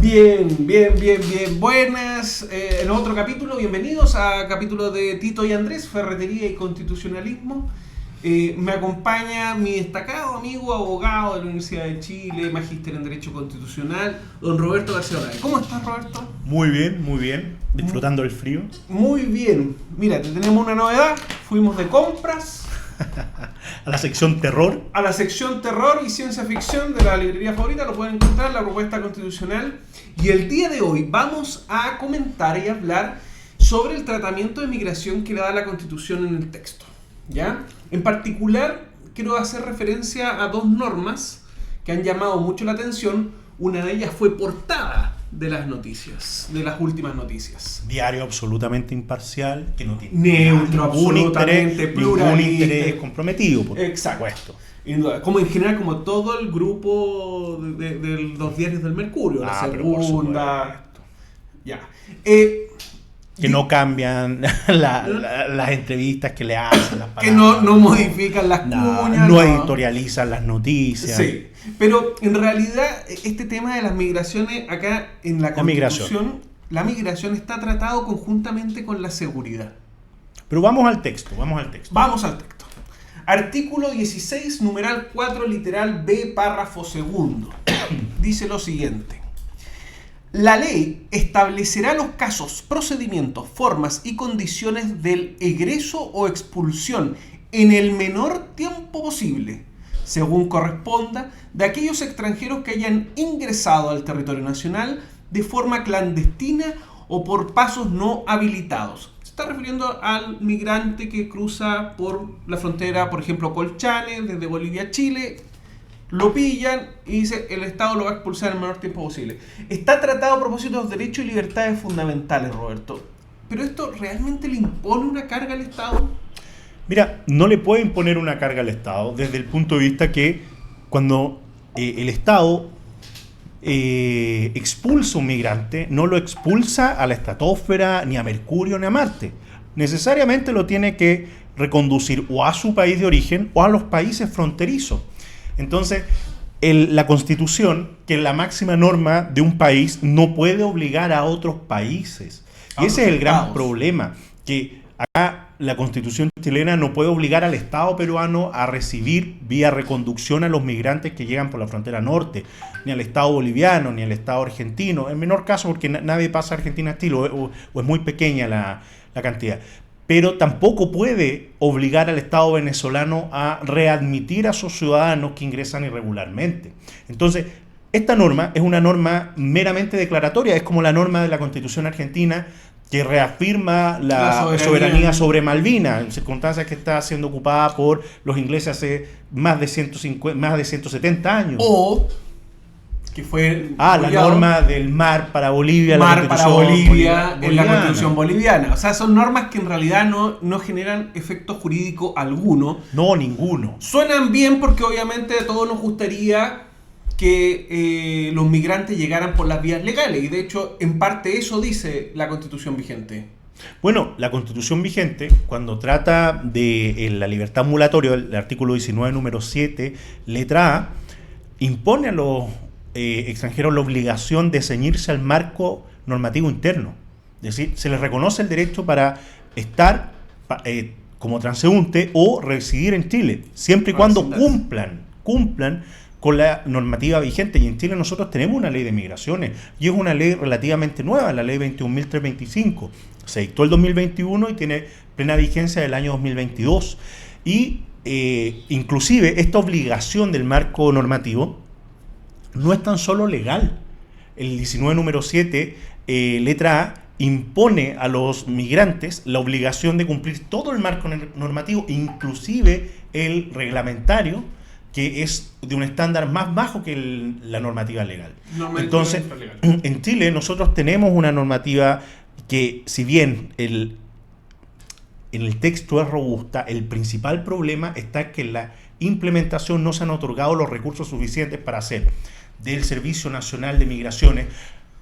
Bien. Buenas. En otro capítulo, bienvenidos a capítulo de Tito y Andrés, Ferretería y Constitucionalismo. Me acompaña mi destacado amigo, abogado de la Universidad de Chile, magíster en Derecho Constitucional, don Roberto García Olaya. ¿Cómo estás, Roberto? Muy bien. Disfrutando el frío. Muy bien. Mira, te tenemos una novedad. Fuimos de compras. A la sección terror. A la sección terror y ciencia ficción de la librería favorita. Lo pueden encontrar, la propuesta constitucional. Y el día de hoy vamos a comentar y hablar sobre el tratamiento de migración que le da la Constitución en el texto, ¿ya? En particular, quiero hacer referencia a dos normas que han llamado mucho la atención. Una de ellas fue portada de las noticias, de las últimas noticias. Diario absolutamente imparcial, que no tiene neutro, absolutamente pluralista, ningún interés comprometido, por supuesto. Como en general, como todo el grupo de los diarios del Mercurio, la Segunda. Ya. Que no cambian las entrevistas que le hacen, las palabras, que no modifican las cuñas, no editorializan las noticias. Sí, pero en realidad este tema de las migraciones acá en la Constitución, la migración está tratado conjuntamente con la seguridad. Pero vamos al texto. Artículo 16, numeral 4, literal B, párrafo segundo. Dice lo siguiente. La ley establecerá los casos, procedimientos, formas y condiciones del egreso o expulsión en el menor tiempo posible, según corresponda, de aquellos extranjeros que hayan ingresado al territorio nacional de forma clandestina o por pasos no habilitados. Se está refiriendo al migrante que cruza por la frontera, por ejemplo, Colchane, desde Bolivia a Chile. Lo pillan y dice el Estado lo va a expulsar en el menor tiempo posible. Está tratado a propósito de los derechos y libertades fundamentales, Roberto. ¿Pero esto realmente le impone una carga al Estado? Mira, no le puede imponer una carga al Estado desde el punto de vista que cuando el Estado expulsa a un migrante, no lo expulsa a la estratosfera, ni a Mercurio, ni a Marte. Necesariamente lo tiene que reconducir o a su país de origen o a los países fronterizos. Entonces, la Constitución, que es la máxima norma de un país, no puede obligar a otros países. Y ese es el gran problema, que acá la Constitución chilena no puede obligar al Estado peruano a recibir vía reconducción a los migrantes que llegan por la frontera norte, ni al Estado boliviano, ni al Estado argentino, en menor caso porque nadie pasa a Argentina a Chile, o es muy pequeña la cantidad. Pero tampoco puede obligar al Estado venezolano a readmitir a sus ciudadanos que ingresan irregularmente. Entonces, esta norma es una norma meramente declaratoria, es como la norma de la Constitución argentina que reafirma la soberanía sobre Malvinas, en circunstancias que está siendo ocupada por los ingleses hace más de 170 años. O que fue la norma del mar para Bolivia, en la Constitución boliviana. O sea, son normas que en realidad no generan efecto jurídico alguno. No, ninguno. Suenan bien porque obviamente a todos nos gustaría que los migrantes llegaran por las vías legales. Y de hecho, en parte eso dice la Constitución vigente. Bueno, la Constitución vigente, cuando trata de la libertad ambulatoria, el artículo 19, número 7, letra A, impone a los extranjeros la obligación de ceñirse al marco normativo interno. Es decir, se les reconoce el derecho para estar como transeúnte o residir en Chile, siempre y cuando cumplan con la normativa vigente. Y en Chile nosotros tenemos una ley de migraciones y es una ley relativamente nueva, la ley 21.325. Se dictó el 2021 y tiene plena vigencia del año 2022. Y inclusive esta obligación del marco normativo no es tan solo legal. El 19 número 7, letra A, impone a los migrantes la obligación de cumplir todo el marco normativo, inclusive el reglamentario, que es de un estándar más bajo que la normativa legal. Entonces, en Chile nosotros tenemos una normativa que, si bien en el texto es robusta, el principal problema está que en la implementación no se han otorgado los recursos suficientes para hacer del Servicio Nacional de Migraciones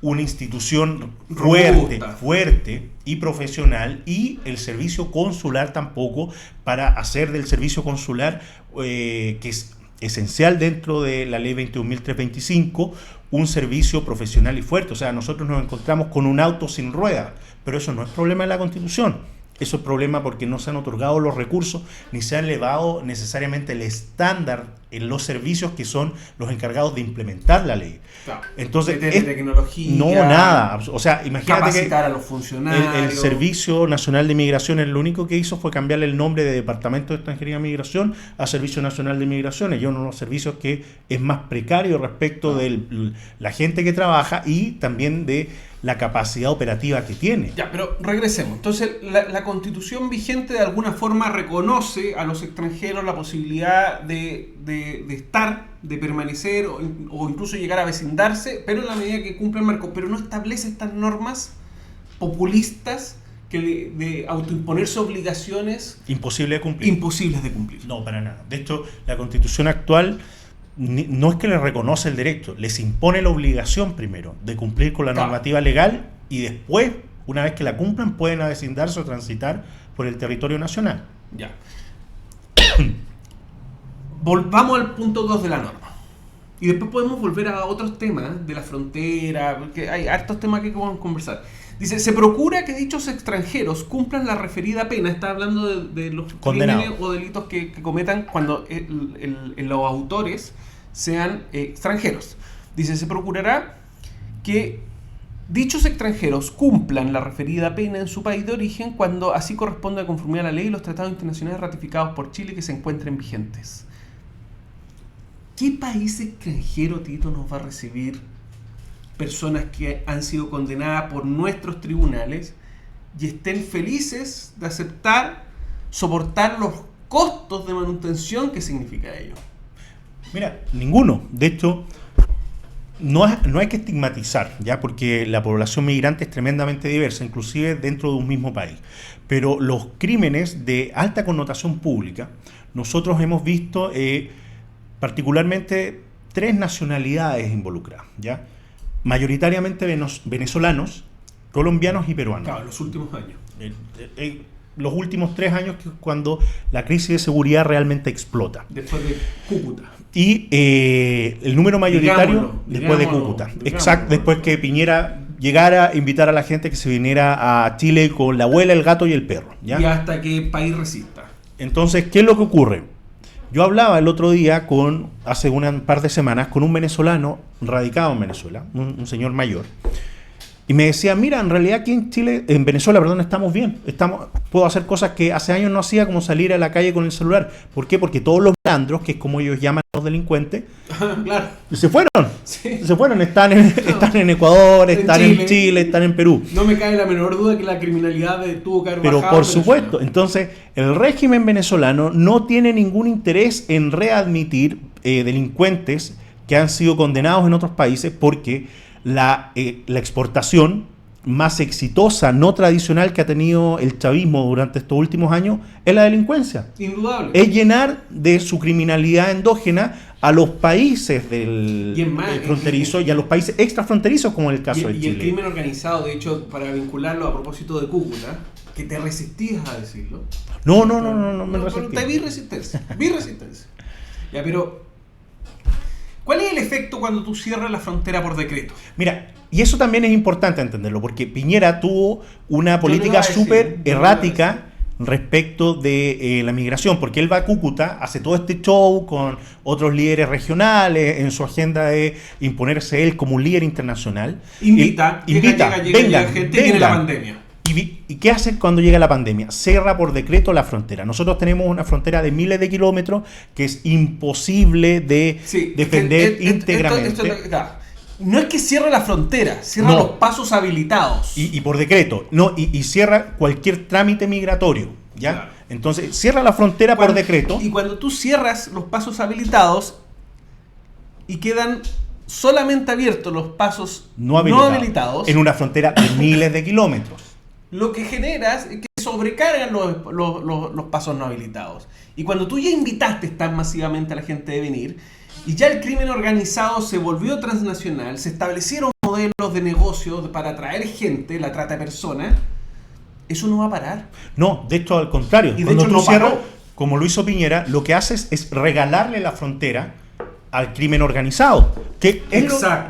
una institución fuerte y profesional, y el servicio consular tampoco, para hacer del servicio consular, que es esencial dentro de la ley 21.325, un servicio profesional y fuerte. O sea, nosotros nos encontramos con un auto sin ruedas, pero eso no es problema de la Constitución. Eso es problema porque no se han otorgado los recursos ni se ha elevado necesariamente el estándar en los servicios que son los encargados de implementar la ley. Claro. Entonces, tecnología, no, nada. O sea, imagínate capacitar que a los funcionarios. el Servicio Nacional de Migraciones lo único que hizo fue cambiarle el nombre de Departamento de Extranjería y Migración a Servicio Nacional de Migraciones, y uno de los servicios que es más precario respecto de la gente que trabaja y también de la capacidad operativa que tiene. Ya, pero regresemos. Entonces, la Constitución vigente de alguna forma reconoce a los extranjeros la posibilidad de estar, de permanecer o incluso llegar a vecindarse, pero en la medida que cumple el marco, pero no establece estas normas populistas de autoimponerse obligaciones imposibles de cumplir. No, para nada. De hecho, la Constitución actual no es que les reconoce el derecho, les impone la obligación primero de cumplir con la normativa legal, y después, una vez que la cumplan, pueden avecindarse o transitar por el territorio nacional. Ya. Volvamos al punto 2 de la norma. Y después podemos volver a otros temas de la frontera, porque hay hartos temas que podemos conversar. Dice, se procura que dichos extranjeros cumplan la referida pena. Está hablando de los crímenes o delitos que cometan cuando los autores sean extranjeros. Dice, se procurará que dichos extranjeros cumplan la referida pena en su país de origen cuando así corresponda a conformidad a la ley y los tratados internacionales ratificados por Chile que se encuentren vigentes. ¿Qué país extranjero, Tito, nos va a recibir personas que han sido condenadas por nuestros tribunales y estén felices de soportar los costos de manutención que significa ello? Mira, ninguno. De hecho, no hay que estigmatizar, ¿ya? Porque la población migrante es tremendamente diversa, inclusive dentro de un mismo país. Pero los crímenes de alta connotación pública, nosotros hemos visto particularmente 3 nacionalidades involucradas, ¿ya? Mayoritariamente venezolanos, colombianos y peruanos. Claro, los últimos años. Los últimos 3 años, que es cuando la crisis de seguridad realmente explota. Después de Cúcuta. Y el número mayoritario después de Cúcuta. Exacto, después que Piñera llegara a invitar a la gente que se viniera a Chile con la abuela, el gato y el perro, ¿ya? Y hasta que el país resista. Entonces, ¿qué es lo que ocurre? Yo hablaba el otro día, hace un par de semanas, con un venezolano radicado en Venezuela, un señor mayor, y me decía, mira, en realidad aquí en Venezuela, estamos bien, puedo hacer cosas que hace años no hacía, como salir a la calle con el celular. ¿Por qué? Porque todos los malandros, que es como ellos llaman a los delincuentes, claro, se fueron, sí. están en Ecuador, están en Chile, están en Perú. No me cae la menor duda que la criminalidad tuvo que haber Pero bajado. por supuesto, entonces el régimen venezolano no tiene ningún interés en readmitir delincuentes que han sido condenados en otros países, porque la exportación más exitosa, no tradicional, que ha tenido el chavismo durante estos últimos años es la delincuencia. Indudable. Es llenar de su criminalidad endógena a los países del fronterizo y a los países extrafronterizos, como en el caso de Chile. Y el crimen organizado, de hecho, para vincularlo a propósito de Cúcuta, que te resistías a decirlo. No me resistí. Te vi resistencia. Ya, pero ¿cuál es el efecto cuando tú cierras la frontera por decreto? Mira, y eso también es importante entenderlo, porque Piñera tuvo una política súper errática respecto de la migración, porque él va a Cúcuta, hace todo este show con otros líderes regionales en su agenda de imponerse él como un líder internacional. Invita, llega gente, viene la pandemia. ¿Y qué hace cuando llega la pandemia? Cierra por decreto la frontera. Nosotros tenemos una frontera de miles de kilómetros que es imposible de defender íntegramente. No es que cierre la frontera, cierra los pasos habilitados. Y por decreto. Y cierra cualquier trámite migratorio, ¿ya? Claro. Entonces, cierra la frontera por decreto. Y cuando tú cierras los pasos habilitados y quedan solamente abiertos los pasos no habilitados en una frontera de miles de kilómetros, lo que generas es que sobrecargan los pasos no habilitados. Y cuando tú ya invitaste tan masivamente a la gente de venir, y ya el crimen organizado se volvió transnacional, se establecieron modelos de negocio para atraer gente, la trata de personas, eso no va a parar. No, de hecho, al contrario. Y de hecho no paró. como lo hizo Piñera, lo que hace es regalarle la frontera al crimen organizado, que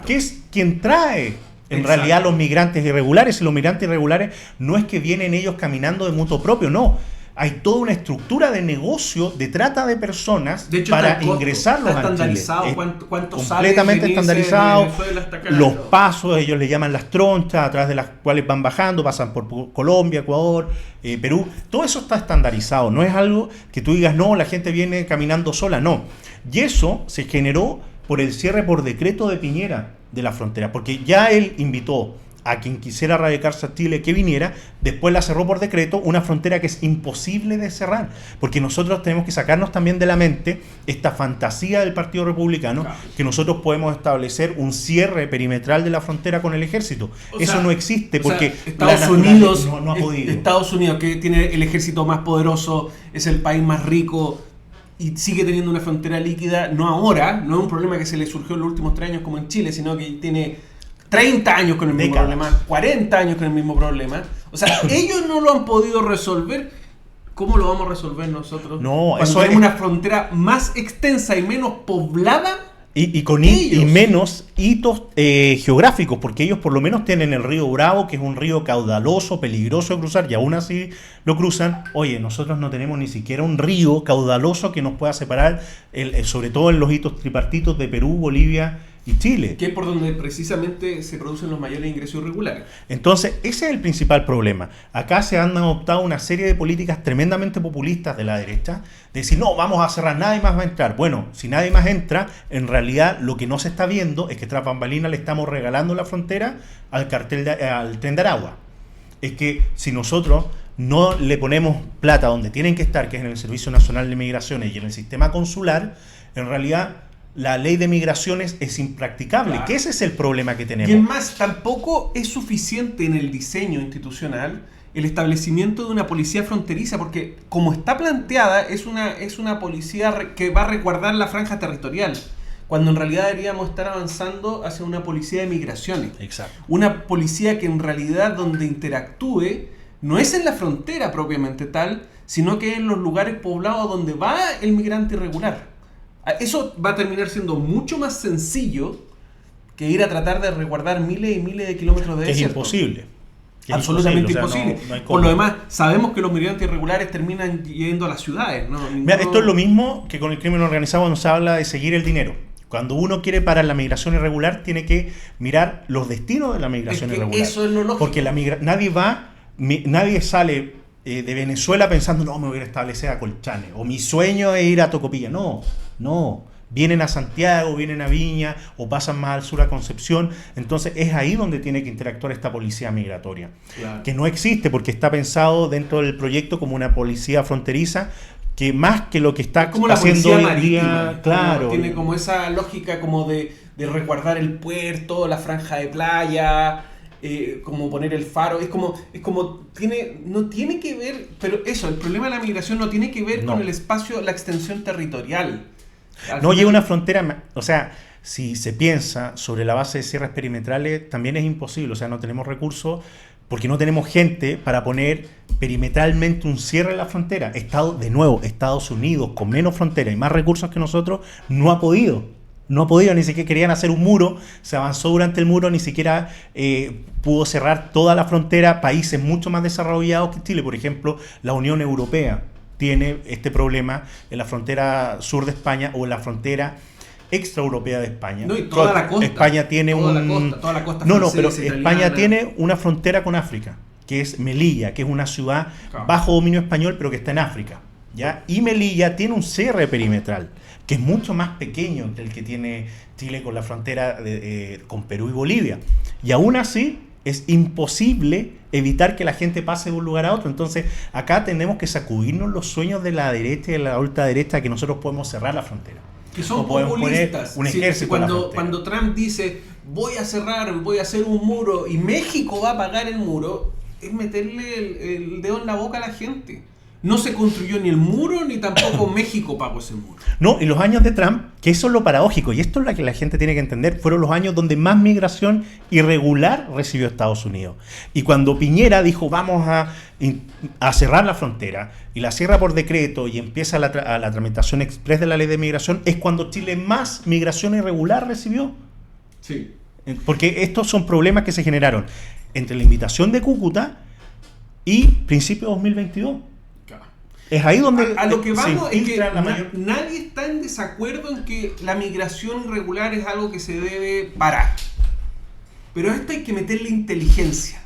es quien trae en realidad los migrantes irregulares. Y los migrantes irregulares no es que vienen ellos caminando de mutuo propio, no. Hay toda una estructura de negocio de trata de personas para ingresarlos a Chile. ¿Cuánto completamente estandarizado. Los pasos, ellos le llaman las tronchas, a través de las cuales van bajando, pasan por Colombia, Ecuador, Perú. Todo eso está estandarizado. No es algo que tú digas, no, la gente viene caminando sola, no. Y eso se generó por el cierre por decreto de Piñera de la frontera, porque ya él invitó a quien quisiera radicarse a Chile que viniera, después la cerró por decreto, una frontera que es imposible de cerrar, porque nosotros tenemos que sacarnos también de la mente esta fantasía del Partido Republicano, claro, que nosotros podemos establecer un cierre perimetral de la frontera con el ejército. Eso no existe, porque Estados Unidos no ha podido. Estados Unidos, que tiene el ejército más poderoso, es el país más rico y sigue teniendo una frontera líquida, no ahora, no es un problema que se le surgió en los últimos 3 años como en Chile, sino que tiene 30 años con el mismo problema, 40 años con el mismo problema. O sea, ellos no lo han podido resolver. ¿Cómo lo vamos a resolver nosotros? No, cuando eso tenemos es una frontera más extensa y menos poblada. Y menos hitos geográficos, porque ellos por lo menos tienen el río Bravo, que es un río caudaloso, peligroso de cruzar, y aún así lo cruzan. Oye, nosotros no tenemos ni siquiera un río caudaloso que nos pueda separar, sobre todo en los hitos tripartitos de Perú, Bolivia y Chile. Que es por donde precisamente se producen los mayores ingresos irregulares. Entonces, ese es el principal problema. Acá se han adoptado una serie de políticas tremendamente populistas de la derecha, de decir, no, vamos a cerrar, nadie más va a entrar. Bueno, si nadie más entra, en realidad lo que no se está viendo es que tras bambalinas le estamos regalando la frontera al Tren de Aragua. Es que si nosotros no le ponemos plata donde tienen que estar, que es en el Servicio Nacional de Migraciones y en el sistema consular, en realidad la ley de migraciones es impracticable, claro, que ese es el problema que tenemos. Y es más, tampoco es suficiente en el diseño institucional el establecimiento de una policía fronteriza, porque como está planteada, es una policía que va a resguardar la franja territorial, cuando en realidad deberíamos estar avanzando hacia una policía de migraciones. Exacto. Una policía que en realidad donde interactúe no es en la frontera propiamente tal, sino que en los lugares poblados donde va el migrante irregular. Eso va a terminar siendo mucho más sencillo que ir a tratar de resguardar miles y miles de kilómetros de desierto. Es imposible. Absolutamente imposible. No por lo demás, sabemos que los migrantes irregulares terminan yendo a las ciudades, ¿no? Mira, esto es lo mismo que con el crimen organizado cuando se habla de seguir el dinero. Cuando uno quiere parar la migración irregular, tiene que mirar los destinos de la migración irregular. Eso es lo lógico. Porque nadie sale de Venezuela pensando, no, me voy a establecer a Colchane, o mi sueño es ir a Tocopilla. No, vienen a Santiago, vienen a Viña o pasan más al sur a Concepción. Entonces es ahí donde tiene que interactuar esta policía migratoria, claro, que no existe porque está pensado dentro del proyecto como una policía fronteriza, que más que lo que está como haciendo hoy en día, claro, tiene como esa lógica como de resguardar el puerto, la franja de playa, como poner el faro, es como no tiene que ver, pero eso, el problema de la migración no tiene que ver con el espacio, la extensión territorial. No llega una frontera, o sea, si se piensa sobre la base de cierres perimetrales, también es imposible, o sea, no tenemos recursos porque no tenemos gente para poner perimetralmente un cierre en la frontera. Estados Unidos, con menos frontera y más recursos que nosotros, no ha podido, ni siquiera querían hacer un muro, se avanzó durante el muro, ni siquiera pudo cerrar toda la frontera. Países mucho más desarrollados que Chile, por ejemplo, la Unión Europea tiene este problema en la frontera sur de España o en la frontera extraeuropea de España. No, y toda la costa. España tiene toda la costa pero italiana. España tiene una frontera con África, que es Melilla, que es una ciudad bajo dominio español, pero que está en África, ¿ya? Y Melilla tiene un cierre perimetral, que es mucho más pequeño que el que tiene Chile con la frontera con Perú y Bolivia. Y aún así es imposible evitar que la gente pase de un lugar a otro. Entonces, acá tenemos que sacudirnos los sueños de la derecha y de la ultraderecha, que nosotros podemos cerrar la frontera. Que son populistas. Un ejército cuando Trump dice, voy a cerrar, voy a hacer un muro, y México va a pagar el muro, es meterle el dedo en la boca a la gente. No se construyó ni el muro, ni tampoco México pagó ese muro. No, y los años de Trump, Que eso es lo paradójico, y esto es lo que la gente tiene que entender, fueron los años donde más migración irregular recibió Estados Unidos. Y cuando Piñera dijo vamos a cerrar la frontera, y la cierra por decreto y empieza la tramitación express de la ley de migración, es cuando Chile más migración irregular recibió. Sí. Porque estos son problemas que se generaron entre la invitación de Cúcuta y principios de 2022. Es ahí donde a lo que vamos es que nadie está en desacuerdo en que la migración irregular es algo que se debe parar. Pero a esto hay que meterle inteligencia,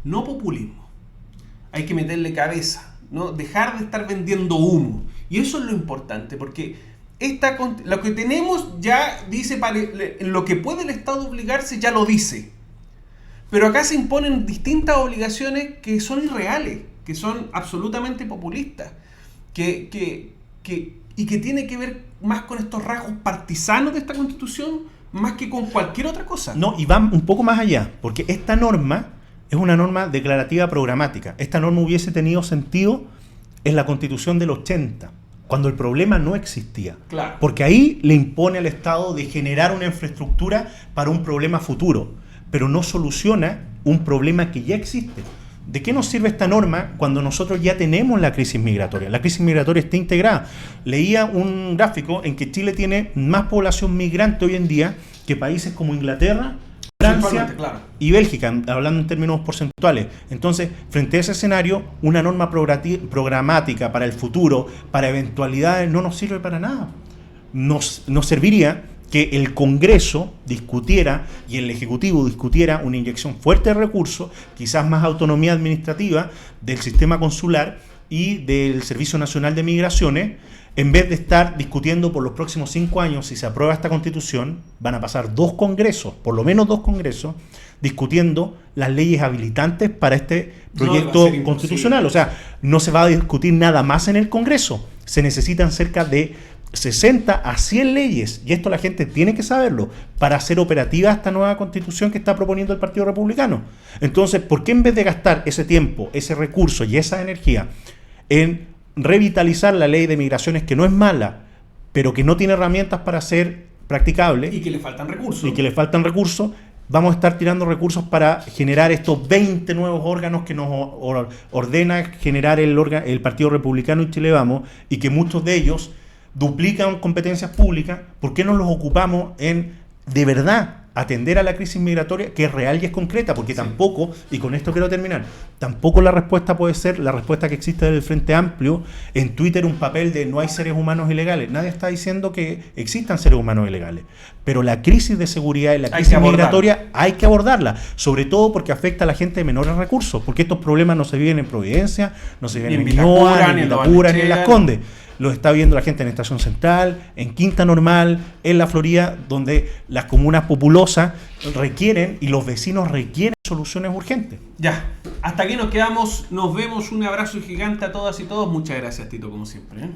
no populismo. Hay que meterle cabeza, ¿no? Dejar de estar vendiendo humo. Y eso es lo importante, porque lo que tenemos ya dice, lo que puede el Estado obligarse ya lo dice. Pero acá se imponen distintas obligaciones que son irreales, que son absolutamente populistas, y que tiene que ver más con estos rasgos partisanos de esta Constitución, más que con cualquier otra cosa. No, y va un poco más allá, porque esta norma es una norma declarativa programática. Esta norma hubiese tenido sentido en la Constitución del 80, cuando el problema no existía. Claro. Porque ahí le impone al Estado de generar una infraestructura para un problema futuro, pero no soluciona un problema que ya existe. ¿De qué nos sirve esta norma cuando nosotros ya tenemos la crisis migratoria? La crisis migratoria está integrada. Leía un gráfico en que Chile tiene más población migrante hoy en día que países como Inglaterra, Francia y Bélgica, hablando en términos porcentuales. Entonces, frente a ese escenario, una norma programática para el futuro, para eventualidades, no nos sirve para nada. Nos serviría que el Congreso discutiera y el Ejecutivo discutiera una inyección fuerte de recursos, quizás más autonomía administrativa del sistema consular y del Servicio Nacional de Migraciones, en vez de estar discutiendo por los próximos 5 años, si se aprueba esta Constitución, van a pasar 2 congresos, por lo menos 2 congresos, discutiendo las leyes habilitantes para este proyecto constitucional. O sea, no se va a discutir nada más en el Congreso. Se necesitan cerca de 60 a 100 leyes, y esto la gente tiene que saberlo, para hacer operativa esta nueva Constitución que está proponiendo el Partido Republicano. Entonces, ¿por qué en vez de gastar ese tiempo, ese recurso y esa energía en revitalizar la ley de migraciones, que no es mala, pero que no tiene herramientas para ser practicable? Y que le faltan recursos. Vamos a estar tirando recursos para generar estos 20 nuevos órganos que nos ordena generar el Partido Republicano y Chile Vamos, y que muchos de ellos duplican competencias públicas. ¿Por qué no los ocupamos en, de verdad, atender a la crisis migratoria, que es real y es concreta? Porque tampoco, y con esto quiero terminar, tampoco la respuesta puede ser la respuesta que existe del Frente Amplio en Twitter, un papel de no hay seres humanos ilegales. Nadie está diciendo que existan seres humanos ilegales, pero la crisis de seguridad y la crisis migratoria hay que abordarla, sobre todo porque afecta a la gente de menores recursos, porque estos problemas no se viven en Providencia, no se viven en Ñuñoa, ni en Vitacura, ni en Las Condes. Los está viendo la gente en Estación Central, en Quinta Normal, en la Florida, donde las comunas populosas requieren y los vecinos requieren soluciones urgentes. Ya, hasta aquí nos quedamos. Nos vemos. Un abrazo gigante a todas y todos. Muchas gracias, Tito, como siempre, ¿eh?